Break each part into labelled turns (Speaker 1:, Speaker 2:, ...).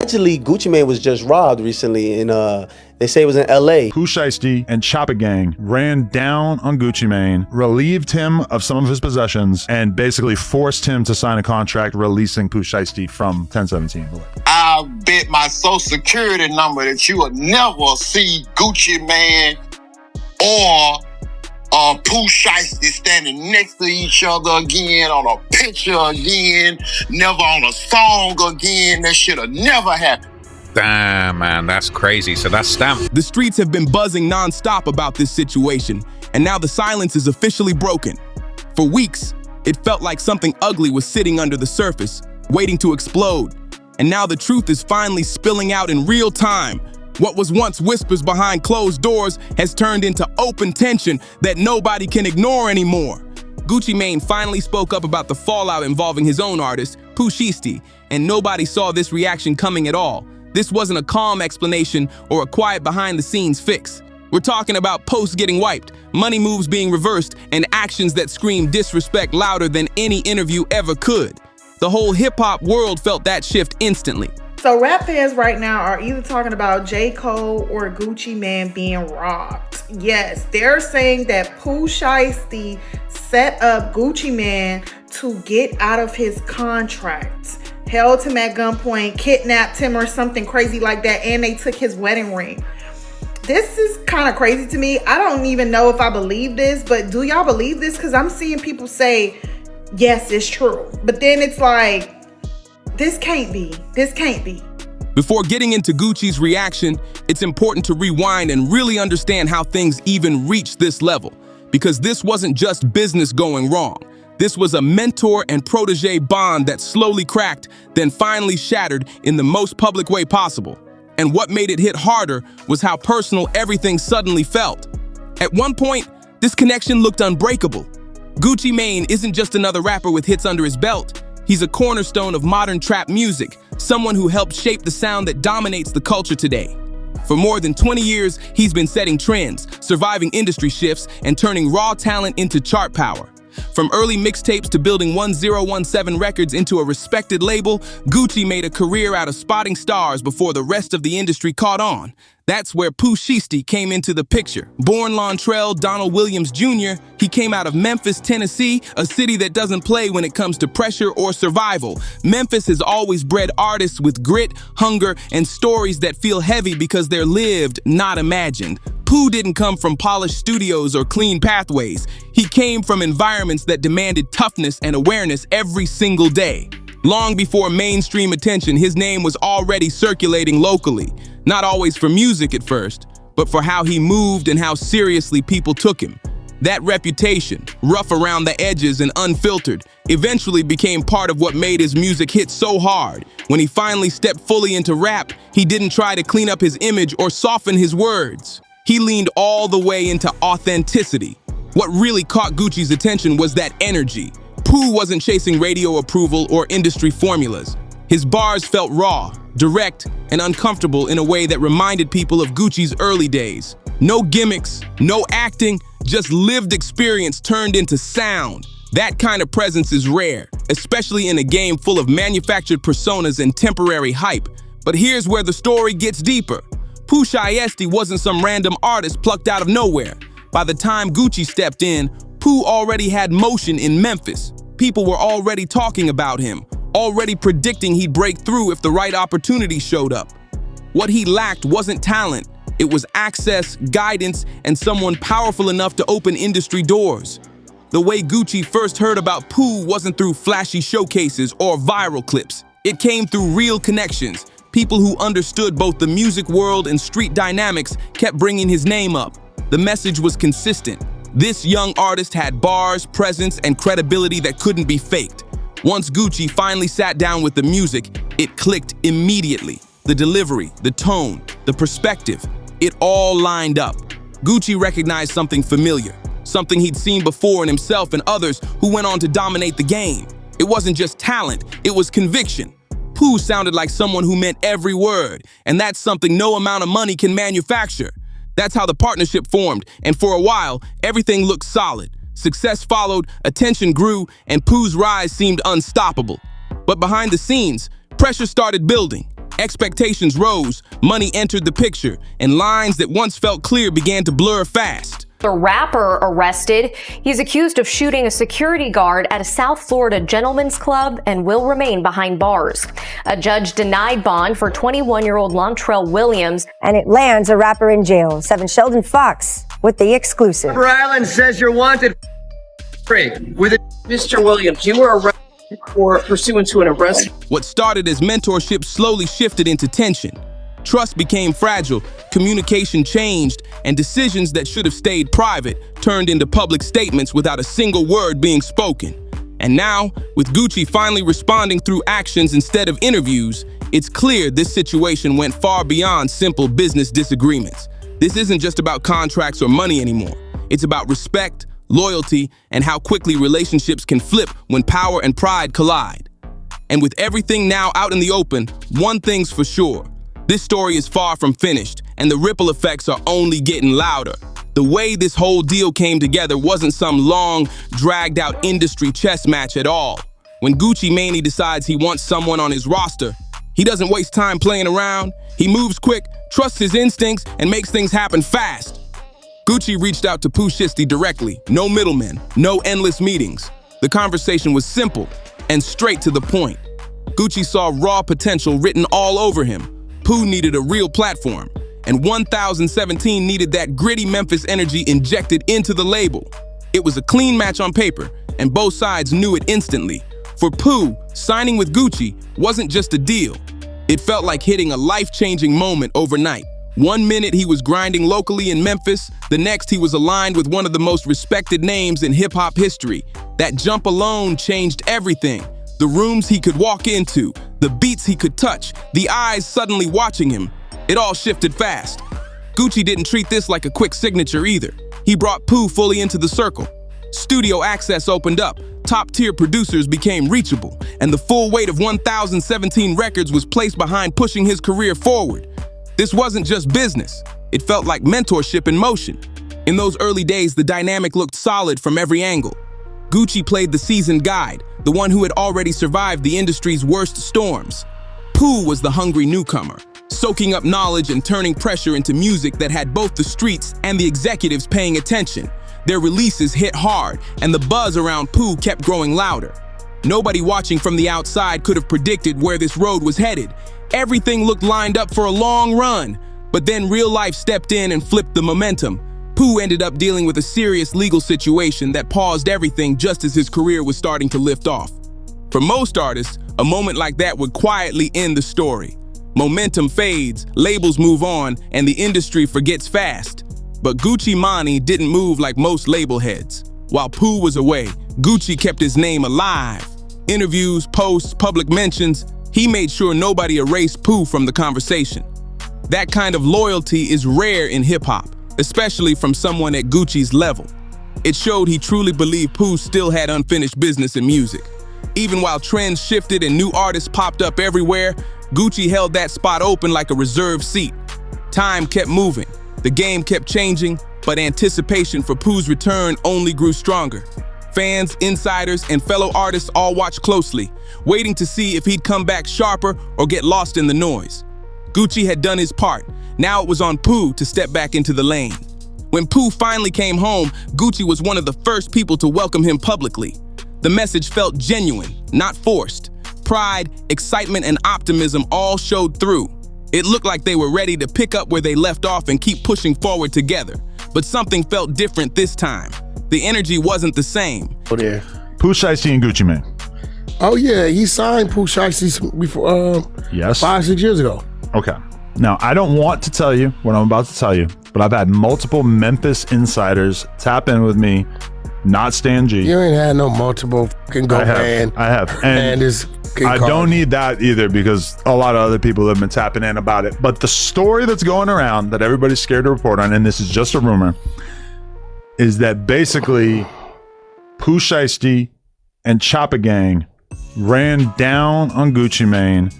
Speaker 1: Allegedly, Gucci Mane was just robbed recently in they say it was in LA.
Speaker 2: Pooh Shiesty and Choppa Gang ran down on Gucci Mane, relieved him of some of his possessions, and basically forced him to sign a contract releasing Pooh Shiesty from 1017.
Speaker 3: I bet my social security number that you will never see Gucci Mane or Pooh Shiesty standing next to each other again, on a picture again, never on a song again. That should have never happened.
Speaker 4: Damn, man, that's crazy. So that's stamped.
Speaker 5: The streets have been buzzing nonstop about this situation, and now the silence is officially broken. For weeks, it felt like something ugly was sitting under the surface, waiting to explode. And now the truth is finally spilling out in real time. What was once whispers behind closed doors has turned into open tension that nobody can ignore anymore. Gucci Mane finally spoke up about the fallout involving his own artist, Pooh Shiesty, and nobody saw this reaction coming at all. This wasn't a calm explanation or a quiet behind-the-scenes fix. We're talking about posts getting wiped, money moves being reversed, and actions that scream disrespect louder than any interview ever could. The whole hip-hop world felt that shift instantly.
Speaker 6: So rap fans right now are either talking about J. Cole or Gucci Mane being robbed. Yes, they're saying that Pooh Shiesty set up Gucci Mane to get out of his contract, held him at gunpoint, kidnapped him or something crazy like that, and they took his wedding ring. This is kind of crazy to me. I don't even know if I believe this, but do y'all believe this? Because I'm seeing people say, yes, it's true. But then it's like, this can't be. This can't be.
Speaker 5: Before getting into Gucci's reaction, it's important to rewind and really understand how things even reached this level. Because this wasn't just business going wrong. This was a mentor and protege bond that slowly cracked, then finally shattered in the most public way possible. And what made it hit harder was how personal everything suddenly felt. At one point, this connection looked unbreakable. Gucci Mane isn't just another rapper with hits under his belt. He's a cornerstone of modern trap music, someone who helped shape the sound that dominates the culture today. For more than 20 years, he's been setting trends, surviving industry shifts, and turning raw talent into chart power. From early mixtapes to building 1017 Records into a respected label, Gucci made a career out of spotting stars before the rest of the industry caught on. That's where Pooh Shiesty came into the picture. Born Lontrell Donald Williams Jr., he came out of Memphis, Tennessee, a city that doesn't play when it comes to pressure or survival. Memphis has always bred artists with grit, hunger, and stories that feel heavy because they're lived, not imagined. Pooh didn't come from polished studios or clean pathways. He came from environments that demanded toughness and awareness every single day. Long before mainstream attention, his name was already circulating locally. Not always for music at first, but for how he moved and how seriously people took him. That reputation, rough around the edges and unfiltered, eventually became part of what made his music hit so hard. When he finally stepped fully into rap, he didn't try to clean up his image or soften his words. He leaned all the way into authenticity. What really caught Gucci's attention was that energy. Pooh wasn't chasing radio approval or industry formulas. His bars felt raw, direct, and uncomfortable in a way that reminded people of Gucci's early days. No gimmicks, no acting, just lived experience turned into sound. That kind of presence is rare, especially in a game full of manufactured personas and temporary hype. But here's where the story gets deeper. Pooh Shiesty wasn't some random artist plucked out of nowhere. By the time Gucci stepped in, Pooh already had motion in Memphis. People were already talking about him, already predicting he'd break through if the right opportunity showed up. What he lacked wasn't talent, it was access, guidance, and someone powerful enough to open industry doors. The way Gucci first heard about Pooh wasn't through flashy showcases or viral clips. It came through real connections. People who understood both the music world and street dynamics kept bringing his name up. The message was consistent. This young artist had bars, presence, and credibility that couldn't be faked. Once Gucci finally sat down with the music, it clicked immediately. The delivery, the tone, the perspective, it all lined up. Gucci recognized something familiar, something he'd seen before in himself and others who went on to dominate the game. It wasn't just talent, it was conviction. Pooh sounded like someone who meant every word, and that's something no amount of money can manufacture. That's how the partnership formed, and for a while, everything looked solid. Success followed, attention grew, and Pooh's rise seemed unstoppable. But behind the scenes, pressure started building. Expectations rose, money entered the picture, and lines that once felt clear began to blur fast.
Speaker 7: The rapper arrested. He's accused of shooting a security guard at a South Florida gentleman's club and will remain behind bars. A judge denied bond for 21-year-old Lontrell Williams.
Speaker 8: And it lands a rapper in jail. 7 Sheldon Fox with the exclusive.
Speaker 9: Rhode Island says you're wanted. With it.
Speaker 10: Mr. Williams, you were arrested for pursuant to an arrest.
Speaker 5: What started as mentorship slowly shifted into tension. Trust became fragile, communication changed, and decisions that should have stayed private turned into public statements without a single word being spoken. And now, with Gucci finally responding through actions instead of interviews, it's clear this situation went far beyond simple business disagreements. This isn't just about contracts or money anymore. It's about respect, loyalty, and how quickly relationships can flip when power and pride collide. And with everything now out in the open, one thing's for sure. This story is far from finished, and the ripple effects are only getting louder. The way this whole deal came together wasn't some long, dragged-out industry chess match at all. When Gucci Mane decides he wants someone on his roster, he doesn't waste time playing around. He moves quick, trusts his instincts, and makes things happen fast. Gucci reached out to Pooh Shiesty directly. No middlemen, no endless meetings. The conversation was simple and straight to the point. Gucci saw raw potential written all over him. Pooh needed a real platform, and 1017 needed that gritty Memphis energy injected into the label. It was a clean match on paper, and both sides knew it instantly. For Pooh, signing with Gucci wasn't just a deal. It felt like hitting a life-changing moment overnight. One minute he was grinding locally in Memphis, the next he was aligned with one of the most respected names in hip-hop history. That jump alone changed everything. The rooms he could walk into, the beats he could touch, the eyes suddenly watching him. It all shifted fast. Gucci didn't treat this like a quick signature either. He brought Pooh fully into the circle. Studio access opened up, top-tier producers became reachable, and the full weight of 1017 Records was placed behind pushing his career forward. This wasn't just business. It felt like mentorship in motion. In those early days, the dynamic looked solid from every angle. Gucci played the seasoned guide, the one who had already survived the industry's worst storms. Pooh was the hungry newcomer, soaking up knowledge and turning pressure into music that had both the streets and the executives paying attention. Their releases hit hard, and the buzz around Pooh kept growing louder. Nobody watching from the outside could have predicted where this road was headed. Everything looked lined up for a long run, but then real life stepped in and flipped the momentum. Pooh ended up dealing with a serious legal situation that paused everything just as his career was starting to lift off. For most artists, a moment like that would quietly end the story. Momentum fades, labels move on, and the industry forgets fast. But Gucci Mane didn't move like most label heads. While Pooh was away, Gucci kept his name alive. Interviews, posts, public mentions, he made sure nobody erased Pooh from the conversation. That kind of loyalty is rare in hip-hop, especially from someone at Gucci's level. It showed he truly believed Pooh still had unfinished business in music. Even while trends shifted and new artists popped up everywhere, Gucci held that spot open like a reserved seat. Time kept moving, the game kept changing, but anticipation for Pooh's return only grew stronger. Fans, insiders, and fellow artists all watched closely, waiting to see if he'd come back sharper or get lost in the noise. Gucci had done his part. Now it was on Pooh to step back into the lane. When Pooh finally came home, Gucci was one of the first people to welcome him publicly. The message felt genuine, not forced. Pride, excitement, and optimism all showed through. It looked like they were ready to pick up where they left off and keep pushing forward together. But something felt different this time. The energy wasn't the same.
Speaker 2: Pooh Shiesty and Gucci Mane.
Speaker 11: Oh yeah, he signed Pooh Shiesty before
Speaker 2: Yes.
Speaker 11: 5-6 years ago.
Speaker 2: Okay. Now, I don't want to tell you what I'm about to tell you, but I've had multiple Memphis insiders tap in with me, not Stan G.
Speaker 11: You ain't had no multiple fucking go man.
Speaker 2: I have. And I don't need that either because a lot of other people have been tapping in about it. But the story that's going around that everybody's scared to report on, and this is just a rumor, is that basically Pooh Shiesty and Choppa Gang ran down on Gucci Mane,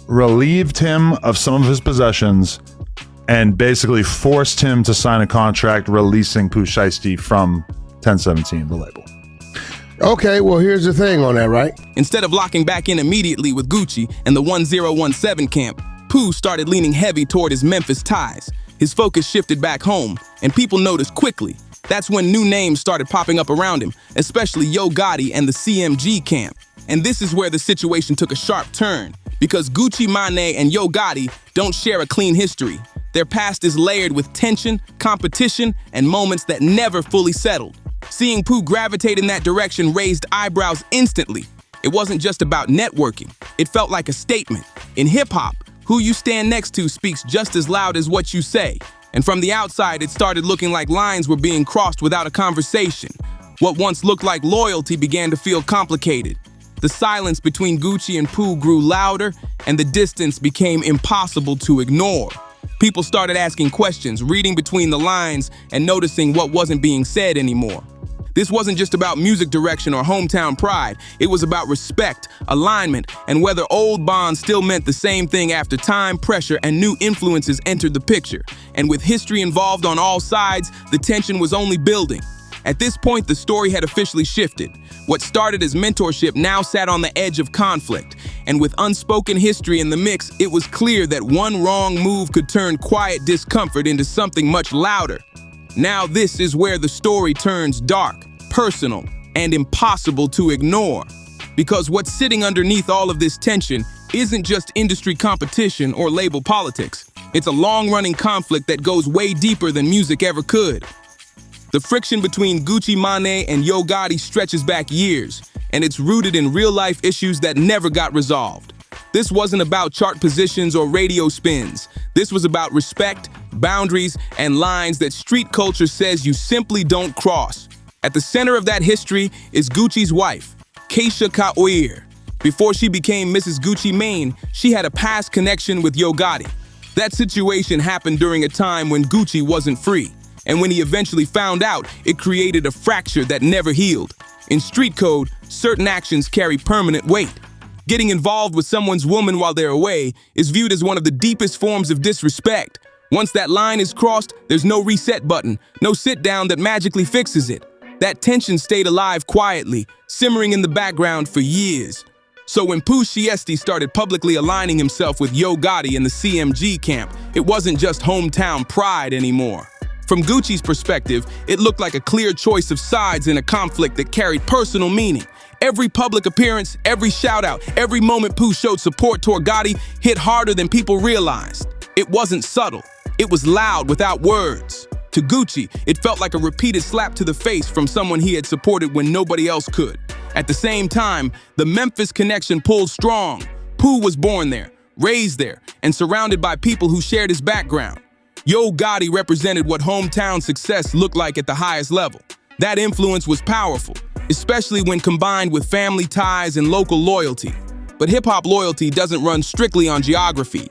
Speaker 2: relieved him of some of his possessions, and basically forced him to sign a contract releasing Pooh Shiesty from 1017, the label.
Speaker 11: Okay, well, here's the thing on that, right?
Speaker 5: Instead of locking back in immediately with Gucci and the 1017 camp, Pooh started leaning heavy toward his Memphis ties. His focus shifted back home, and people noticed quickly. That's when new names started popping up around him, especially Yo Gotti and the CMG camp. And this is where the situation took a sharp turn, because Gucci Mane and Yo Gotti don't share a clean history. Their past is layered with tension, competition, and moments that never fully settled. Seeing Pooh gravitate in that direction raised eyebrows instantly. It wasn't just about networking. It felt like a statement. In hip-hop, who you stand next to speaks just as loud as what you say. And from the outside, it started looking like lines were being crossed without a conversation. What once looked like loyalty began to feel complicated. The silence between Gucci and Pooh grew louder, and the distance became impossible to ignore. People started asking questions, reading between the lines, and noticing what wasn't being said anymore. This wasn't just about music direction or hometown pride. It was about respect, alignment, and whether old bonds still meant the same thing after time, pressure, and new influences entered the picture. And with history involved on all sides, the tension was only building. At this point, the story had officially shifted. What started as mentorship now sat on the edge of conflict. And with unspoken history in the mix, it was clear that one wrong move could turn quiet discomfort into something much louder. Now this is where the story turns dark, personal, and impossible to ignore. Because what's sitting underneath all of this tension isn't just industry competition or label politics. It's a long-running conflict that goes way deeper than music ever could. The friction between Gucci Mane and Yo Gotti stretches back years, and it's rooted in real-life issues that never got resolved. This wasn't about chart positions or radio spins. This was about respect, boundaries, and lines that street culture says you simply don't cross. At the center of that history is Gucci's wife, Keisha Kaoir. Before she became Mrs. Gucci Mane, she had a past connection with Yo Gotti. That situation happened during a time when Gucci wasn't free. And when he eventually found out, it created a fracture that never healed. In street code, certain actions carry permanent weight. Getting involved with someone's woman while they're away is viewed as one of the deepest forms of disrespect. Once that line is crossed, there's no reset button, no sit down that magically fixes it. That tension stayed alive quietly, simmering in the background for years. So when Pooh Shiesty started publicly aligning himself with Yo Gotti and the CMG camp, it wasn't just hometown pride anymore. From Gucci's perspective, it looked like a clear choice of sides in a conflict that carried personal meaning. Every public appearance, every shout-out, every moment Pooh showed support toward Gotti hit harder than people realized. It wasn't subtle. It was loud without words. To Gucci, it felt like a repeated slap to the face from someone he had supported when nobody else could. At the same time, the Memphis connection pulled strong. Pooh was born there, raised there, and surrounded by people who shared his background. Yo Gotti represented what hometown success looked like at the highest level. That influence was powerful, especially when combined with family ties and local loyalty. But hip-hop loyalty doesn't run strictly on geography.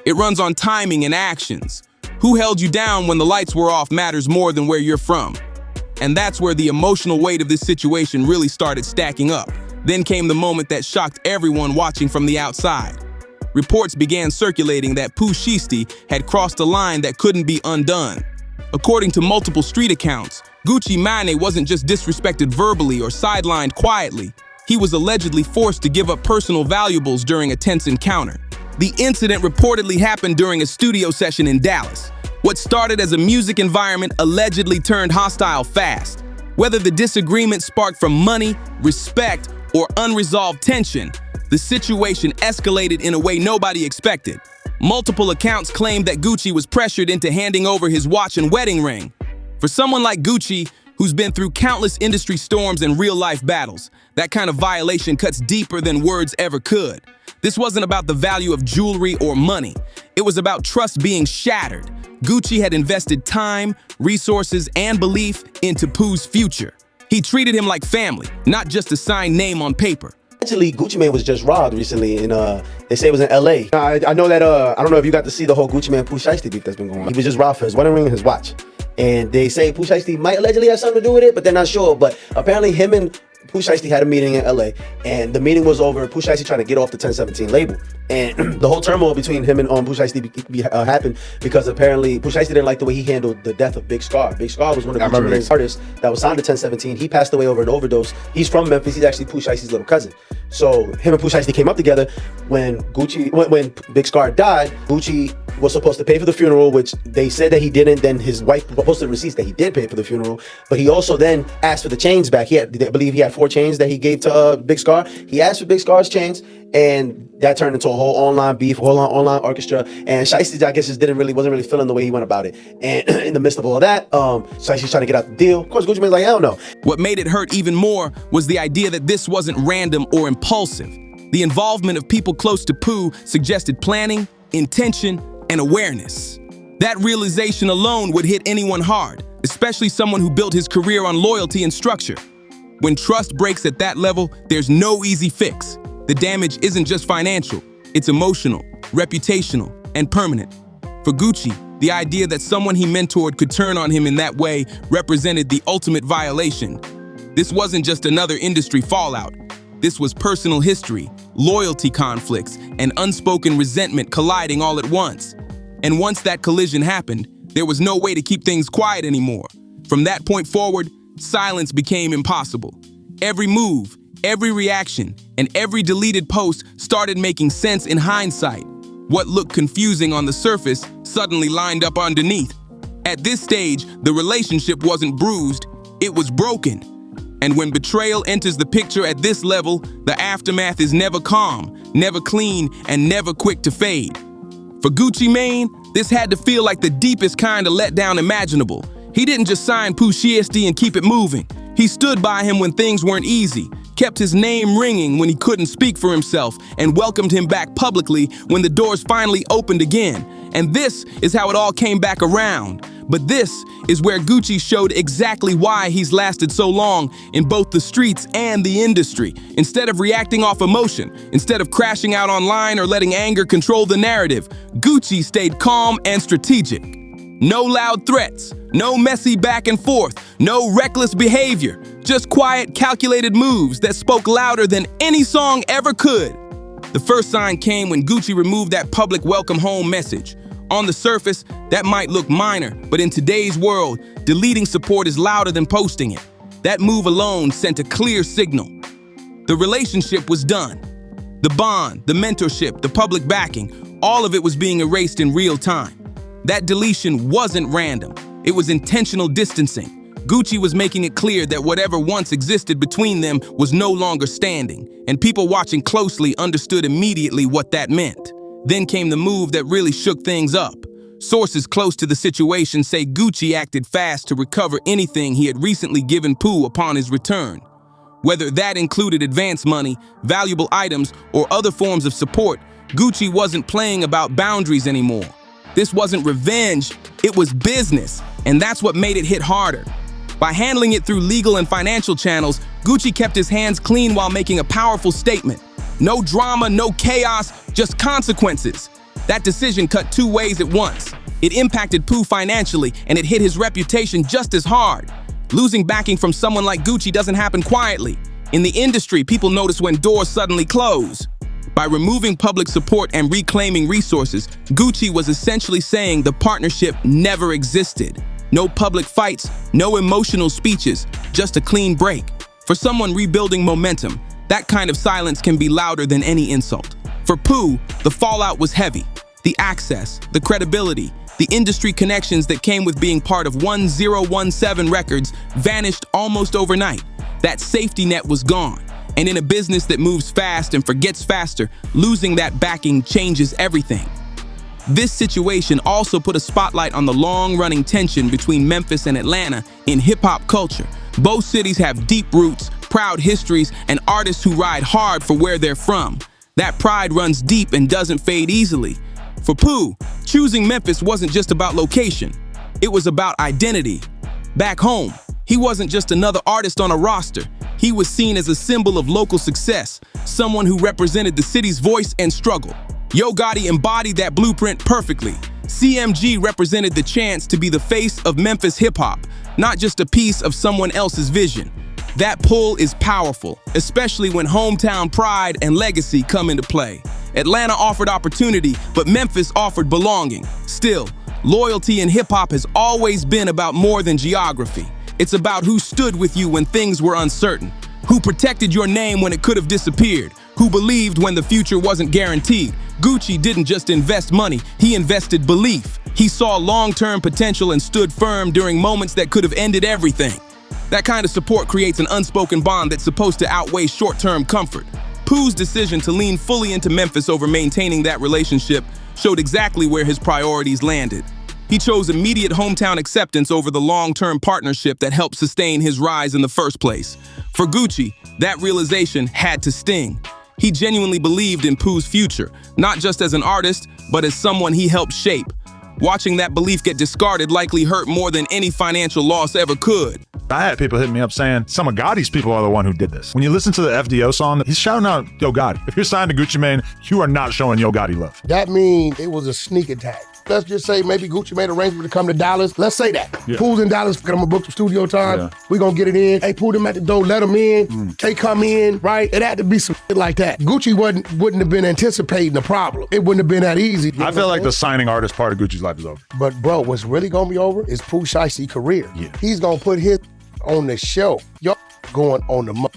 Speaker 5: It runs on timing and actions. Who held you down when the lights were off matters more than where you're from. And that's where the emotional weight of this situation really started stacking up. Then came the moment that shocked everyone watching from the outside. Reports began circulating that Pooh Shiesty had crossed a line that couldn't be undone. According to multiple street accounts, Gucci Mane wasn't just disrespected verbally or sidelined quietly. He was allegedly forced to give up personal valuables during a tense encounter. The incident reportedly happened during a studio session in Dallas. What started as a music environment allegedly turned hostile fast. Whether the disagreement sparked from money, respect, or unresolved tension, the situation escalated in a way nobody expected. Multiple accounts claimed that Gucci was pressured into handing over his watch and wedding ring. For someone like Gucci, who's been through countless industry storms and real-life battles, that kind of violation cuts deeper than words ever could. This wasn't about the value of jewelry or money. It was about trust being shattered. Gucci had invested time, resources, and belief into Pooh's future. He treated him like family, not just a signed name on paper.
Speaker 1: Actually, Gucci Mane was just robbed recently, and they say it was in LA. I know that, I don't know if you got to see the whole Gucci Mane Pooh Shiesty beef that's been going on. He was just robbed for his wedding ring and his watch. And they say Pooh Shiesty might allegedly have something to do with it, but they're not sure. But apparently him and Pooh Shiesty had a meeting in LA, and the meeting was over Pooh Shiesty trying to get off the 1017 label. And the whole turmoil between him and Pooh Shiesty happened because apparently Pooh Shiesty didn't like the way he handled the death of Big Scar. Big Scar was one of the Gucci artists that was signed to 1017. He passed away over an overdose. He's from Memphis. He's actually Pooh Shiesty's little cousin. So him and Pooh Shiesty came up together. When Big Scar died, Gucci was supposed to pay for the funeral, which they said that he didn't. Then his wife posted receipts that he did pay for the funeral, but he also then asked for the chains back. I believe he had 4 chains that he gave to Big Scar. He asked for Big Scar's chains, and that turned into a whole online beef, whole online orchestra. And Shiesty, I guess, wasn't really feeling the way he went about it. And in the midst of all of that, Shiesty's trying to get out the deal. Of course, Gucci Mane's like, hell no.
Speaker 5: What made it hurt even more was the idea that this wasn't random or impulsive. The involvement of people close to Pooh suggested planning, intention, and awareness. That realization alone would hit anyone hard, especially someone who built his career on loyalty and structure. When trust breaks at that level, there's no easy fix. The damage isn't just financial, it's emotional, reputational, and permanent. For Gucci, the idea that someone he mentored could turn on him in that way represented the ultimate violation. This wasn't just another industry fallout. This was personal history, loyalty conflicts, and unspoken resentment colliding all at once. And once that collision happened, there was no way to keep things quiet anymore. From that point forward, silence became impossible. Every move, every reaction, and every deleted post started making sense in hindsight. What looked confusing on the surface suddenly lined up underneath. At this stage, the relationship wasn't bruised, it was broken. And when betrayal enters the picture at this level, the aftermath is never calm, never clean, and never quick to fade. For Gucci Mane, this had to feel like the deepest kind of letdown imaginable. He didn't just sign Pooh Shiesty and keep it moving. He stood by him when things weren't easy, kept his name ringing when he couldn't speak for himself, and welcomed him back publicly when the doors finally opened again. And this is how it all came back around. But this is where Gucci showed exactly why he's lasted so long in both the streets and the industry. Instead of reacting off emotion, instead of crashing out online or letting anger control the narrative, Gucci stayed calm and strategic. No loud threats, no messy back and forth, no reckless behavior, just quiet, calculated moves that spoke louder than any song ever could. The first sign came when Gucci removed that public welcome home message. On the surface, that might look minor, but in today's world, deleting support is louder than posting it. That move alone sent a clear signal. The relationship was done. The bond, the mentorship, the public backing, all of it was being erased in real time. That deletion wasn't random. It was intentional distancing. Gucci was making it clear that whatever once existed between them was no longer standing, and people watching closely understood immediately what that meant. Then came the move that really shook things up. Sources close to the situation say Gucci acted fast to recover anything he had recently given Pooh upon his return. Whether that included advance money, valuable items, or other forms of support, Gucci wasn't playing about boundaries anymore. This wasn't revenge, it was business, and that's what made it hit harder. By handling it through legal and financial channels, Gucci kept his hands clean while making a powerful statement. No drama, no chaos, just consequences. That decision cut 2 ways at once. It impacted Pooh financially, and it hit his reputation just as hard. Losing backing from someone like Gucci doesn't happen quietly. In the industry, people notice when doors suddenly close. By removing public support and reclaiming resources, Gucci was essentially saying the partnership never existed. No public fights, no emotional speeches, just a clean break. For someone rebuilding momentum, that kind of silence can be louder than any insult. For Pooh, the fallout was heavy. The access, the credibility, the industry connections that came with being part of 1017 Records vanished almost overnight. That safety net was gone. And in a business that moves fast and forgets faster, losing that backing changes everything. This situation also put a spotlight on the long-running tension between Memphis and Atlanta in hip-hop culture. Both cities have deep roots, proud histories, and artists who ride hard for where they're from. That pride runs deep and doesn't fade easily. For Pooh, choosing Memphis wasn't just about location. It was about identity. Back home, he wasn't just another artist on a roster. He was seen as a symbol of local success, someone who represented the city's voice and struggle. Yo Gotti embodied that blueprint perfectly. CMG represented the chance to be the face of Memphis hip-hop, not just a piece of someone else's vision. That pull is powerful, especially when hometown pride and legacy come into play. Atlanta offered opportunity, but Memphis offered belonging. Still, loyalty in hip-hop has always been about more than geography. It's about who stood with you when things were uncertain, who protected your name when it could have disappeared, who believed when the future wasn't guaranteed. Gucci didn't just invest money, he invested belief. He saw long-term potential and stood firm during moments that could have ended everything. That kind of support creates an unspoken bond that's supposed to outweigh short-term comfort. Pooh's decision to lean fully into Memphis over maintaining that relationship showed exactly where his priorities landed. He chose immediate hometown acceptance over the long-term partnership that helped sustain his rise in the first place. For Gucci, that realization had to sting. He genuinely believed in Pooh's future, not just as an artist, but as someone he helped shape. Watching that belief get discarded likely hurt more than any financial loss ever could.
Speaker 2: I had people hitting me up saying some of Gotti's people are the one who did this. When you listen to the FDO song, he's shouting out Yo Gotti. If you're signed to Gucci Mane, you are not showing Yo Gotti love.
Speaker 11: That means it was a sneak attack. Let's just say maybe Gucci made arrangements to come to Dallas. Let's say that.
Speaker 2: Yeah.
Speaker 11: Pooh's in Dallas, I'm gonna book some studio time.
Speaker 2: Yeah.
Speaker 11: We gonna get it in. Hey, Pooh them at the door, let them in. They come in, right? It had to be some shit like that. Gucci wouldn't have been anticipating the problem. It wouldn't have been that easy.
Speaker 2: I feel like the signing artist part of Gucci's life is over.
Speaker 11: But bro, what's really gonna be over is Pooh Shiesty's career.
Speaker 2: Yeah.
Speaker 11: He's gonna put his on the shelf. Y'all going on the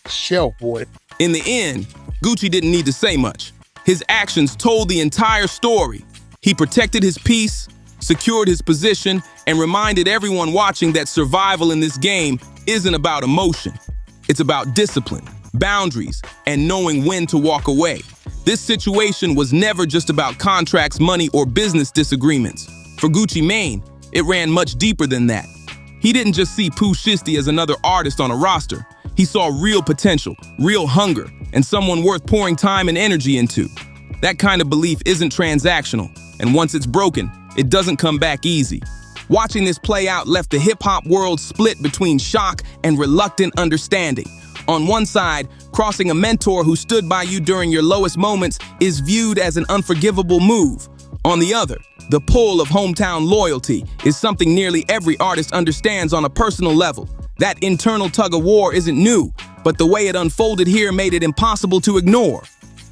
Speaker 11: shelf, boy.
Speaker 5: In the end, Gucci didn't need to say much. His actions told the entire story. He protected his peace, secured his position, and reminded everyone watching that survival in this game isn't about emotion. It's about discipline, boundaries, and knowing when to walk away. This situation was never just about contracts, money, or business disagreements. For Gucci Mane, it ran much deeper than that. He didn't just see Pooh Shiesty as another artist on a roster. He saw real potential, real hunger, and someone worth pouring time and energy into. That kind of belief isn't transactional, and once it's broken, it doesn't come back easy. Watching this play out left the hip-hop world split between shock and reluctant understanding. On one side, crossing a mentor who stood by you during your lowest moments is viewed as an unforgivable move. On the other, the pull of hometown loyalty is something nearly every artist understands on a personal level. That internal tug-of-war isn't new, but the way it unfolded here made it impossible to ignore.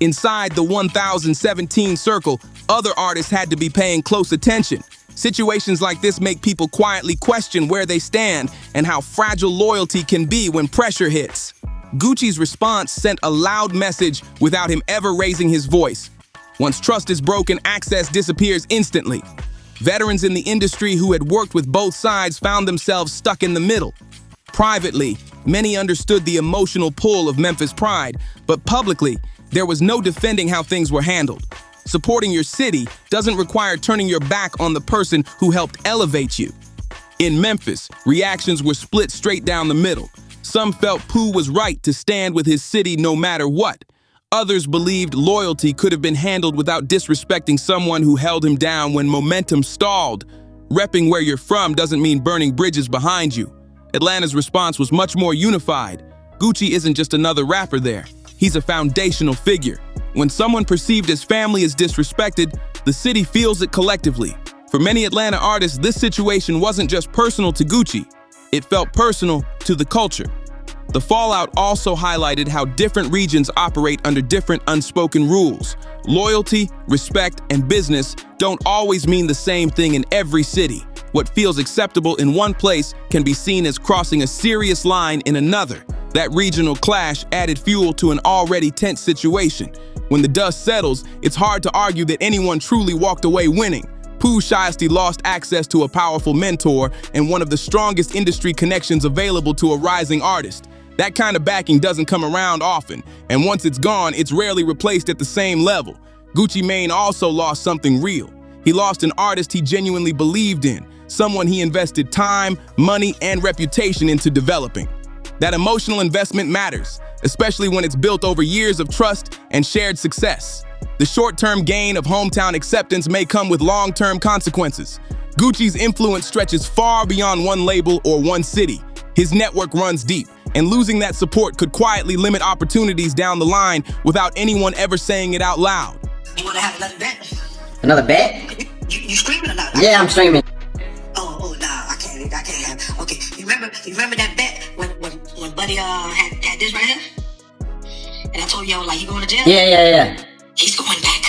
Speaker 5: Inside the 1017 circle, other artists had to be paying close attention. Situations like this make people quietly question where they stand and how fragile loyalty can be when pressure hits. Gucci's response sent a loud message without him ever raising his voice. Once trust is broken, access disappears instantly. Veterans in the industry who had worked with both sides found themselves stuck in the middle. Privately, many understood the emotional pull of Memphis pride, but publicly, there was no defending how things were handled. Supporting your city doesn't require turning your back on the person who helped elevate you. In Memphis, reactions were split straight down the middle. Some felt Pooh was right to stand with his city no matter what. Others believed loyalty could have been handled without disrespecting someone who held him down when momentum stalled. Repping where you're from doesn't mean burning bridges behind you. Atlanta's response was much more unified. Gucci isn't just another rapper there. He's a foundational figure. When someone perceived as family is disrespected, the city feels it collectively. For many Atlanta artists, this situation wasn't just personal to Gucci. It felt personal to the culture. The fallout also highlighted how different regions operate under different unspoken rules. Loyalty, respect, and business don't always mean the same thing in every city. What feels acceptable in one place can be seen as crossing a serious line in another. That regional clash added fuel to an already tense situation. When the dust settles, it's hard to argue that anyone truly walked away winning. Pooh Shiesty lost access to a powerful mentor and one of the strongest industry connections available to a rising artist. That kind of backing doesn't come around often, and once it's gone, it's rarely replaced at the same level. Gucci Mane also lost something real. He lost an artist he genuinely believed in, someone he invested time, money, and reputation into developing. That emotional investment matters, especially when it's built over years of trust and shared success. The short-term gain of hometown acceptance may come with long-term consequences. Gucci's influence stretches far beyond one label or one city. His network runs deep, and losing that support could quietly limit opportunities down the line without anyone ever saying it out loud.
Speaker 12: You want to have another bet?
Speaker 13: Another bet?
Speaker 12: You streaming or not?
Speaker 13: Yeah, I'm streaming.
Speaker 12: Oh, nah, I can't have. Okay, you remember that bet when buddy had this right here. And I told you, I was like, he going to jail?
Speaker 13: Yeah.
Speaker 12: He's going back.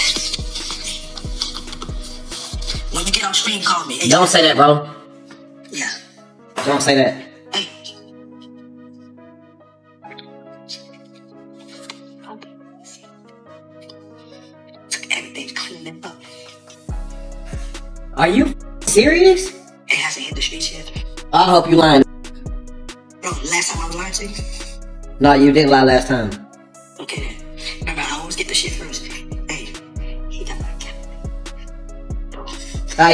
Speaker 12: When you get off screen, call me. Hey,
Speaker 13: Don't say that, bro.
Speaker 12: Yeah.
Speaker 13: Don't say that.
Speaker 12: Hey. Everything's cleaning up.
Speaker 13: Are you serious?
Speaker 12: It hasn't hit the streets yet.
Speaker 13: I hope you lying.
Speaker 12: Bro, last time I was lying to you?
Speaker 13: No, you didn't lie last time.
Speaker 12: Okay then. Remember, I always get the shit first. Hey, he got my camera.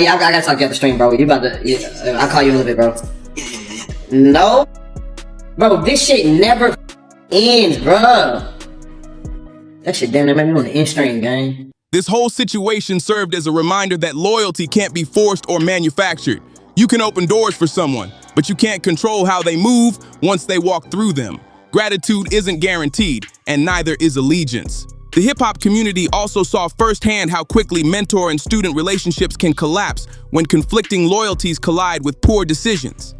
Speaker 13: Yeah, I gotta talk to you at the stream, bro. You about to... Yeah, I'll call you in a little bit, bro.
Speaker 12: Yeah.
Speaker 13: No? Bro, this shit never ends, bro. That shit damn near made me on the end stream, gang.
Speaker 5: This whole situation served as a reminder that loyalty can't be forced or manufactured. You can open doors for someone, but you can't control how they move once they walk through them. Gratitude isn't guaranteed, and neither is allegiance. The hip-hop community also saw firsthand how quickly mentor and student relationships can collapse when conflicting loyalties collide with poor decisions.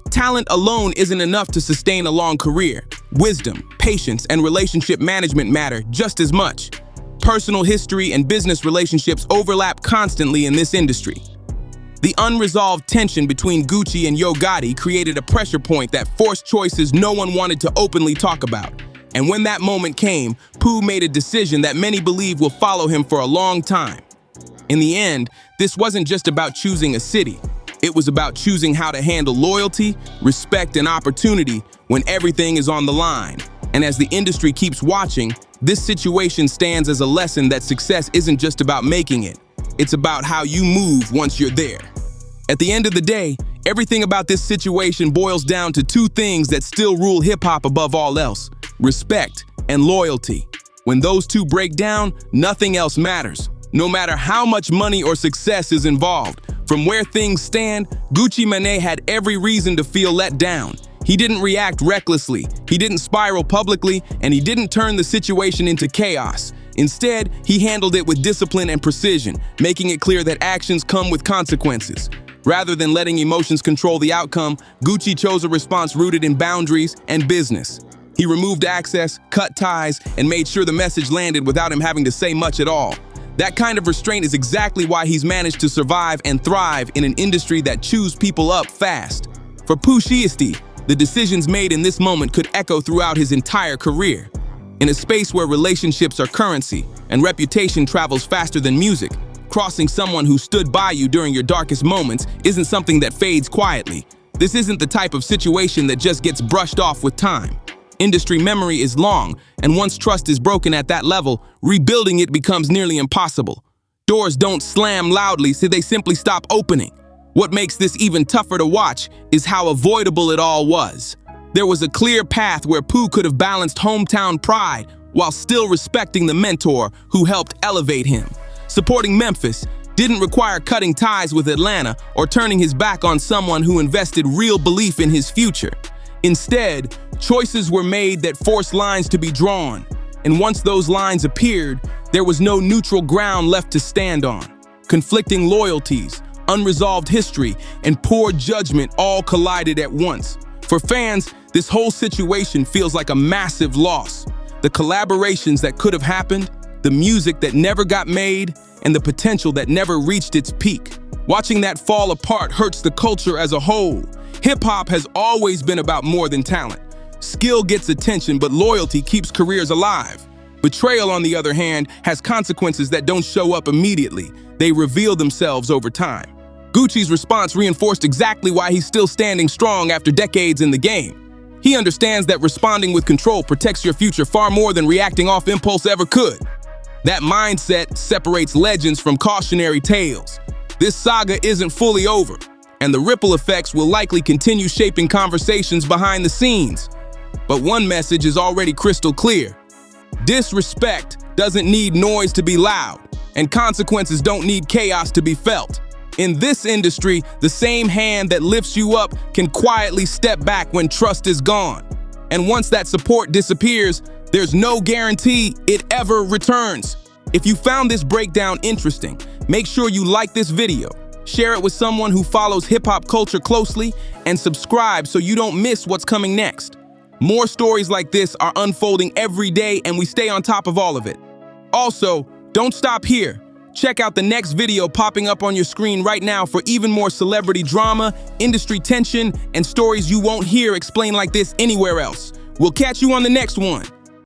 Speaker 5: Talent alone isn't enough to sustain a long career. Wisdom, patience, and relationship management matter just as much. Personal history and business relationships overlap constantly in this industry. The unresolved tension between Gucci and Yo Gotti created a pressure point that forced choices no one wanted to openly talk about. And when that moment came, Pooh made a decision that many believe will follow him for a long time. In the end, this wasn't just about choosing a city. It was about choosing how to handle loyalty, respect, and opportunity when everything is on the line. And as the industry keeps watching, this situation stands as a lesson that success isn't just about making it. It's about how you move once you're there. At the end of the day, everything about this situation boils down to two things that still rule hip-hop above all else: respect and loyalty. When those two break down, nothing else matters, no matter how much money or success is involved. From where things stand, Gucci Mane had every reason to feel let down. He didn't react recklessly, he didn't spiral publicly, and he didn't turn the situation into chaos. Instead, he handled it with discipline and precision, making it clear that actions come with consequences. Rather than letting emotions control the outcome, Gucci chose a response rooted in boundaries and business. He removed access, cut ties, and made sure the message landed without him having to say much at all. That kind of restraint is exactly why he's managed to survive and thrive in an industry that chews people up fast. For Pooh Shiesty, the decisions made in this moment could echo throughout his entire career. In a space where relationships are currency and reputation travels faster than music, crossing someone who stood by you during your darkest moments isn't something that fades quietly. This isn't the type of situation that just gets brushed off with time. Industry memory is long, and once trust is broken at that level, rebuilding it becomes nearly impossible. Doors don't slam loudly, so they simply stop opening. What makes this even tougher to watch is how avoidable it all was. There was a clear path where Pooh could have balanced hometown pride while still respecting the mentor who helped elevate him. Supporting Memphis didn't require cutting ties with Atlanta or turning his back on someone who invested real belief in his future. Instead, choices were made that forced lines to be drawn. And once those lines appeared, there was no neutral ground left to stand on. Conflicting loyalties, unresolved history, and poor judgment all collided at once. For fans, this whole situation feels like a massive loss. The collaborations that could have happened, the music that never got made, and the potential that never reached its peak. Watching that fall apart hurts the culture as a whole. Hip-hop has always been about more than talent. Skill gets attention, but loyalty keeps careers alive. Betrayal, on the other hand, has consequences that don't show up immediately. They reveal themselves over time. Gucci's response reinforced exactly why he's still standing strong after decades in the game. He understands that responding with control protects your future far more than reacting off impulse ever could. That mindset separates legends from cautionary tales. This saga isn't fully over, and the ripple effects will likely continue shaping conversations behind the scenes. But one message is already crystal clear. Disrespect doesn't need noise to be loud, and consequences don't need chaos to be felt. In this industry, the same hand that lifts you up can quietly step back when trust is gone. And once that support disappears, there's no guarantee it ever returns. If you found this breakdown interesting, make sure you like this video, share it with someone who follows hip-hop culture closely, and subscribe so you don't miss what's coming next. More stories like this are unfolding every day, and we stay on top of all of it. Also, don't stop here. Check out the next video popping up on your screen right now for even more celebrity drama, industry tension, and stories you won't hear explained like this anywhere else. We'll catch you on the next one.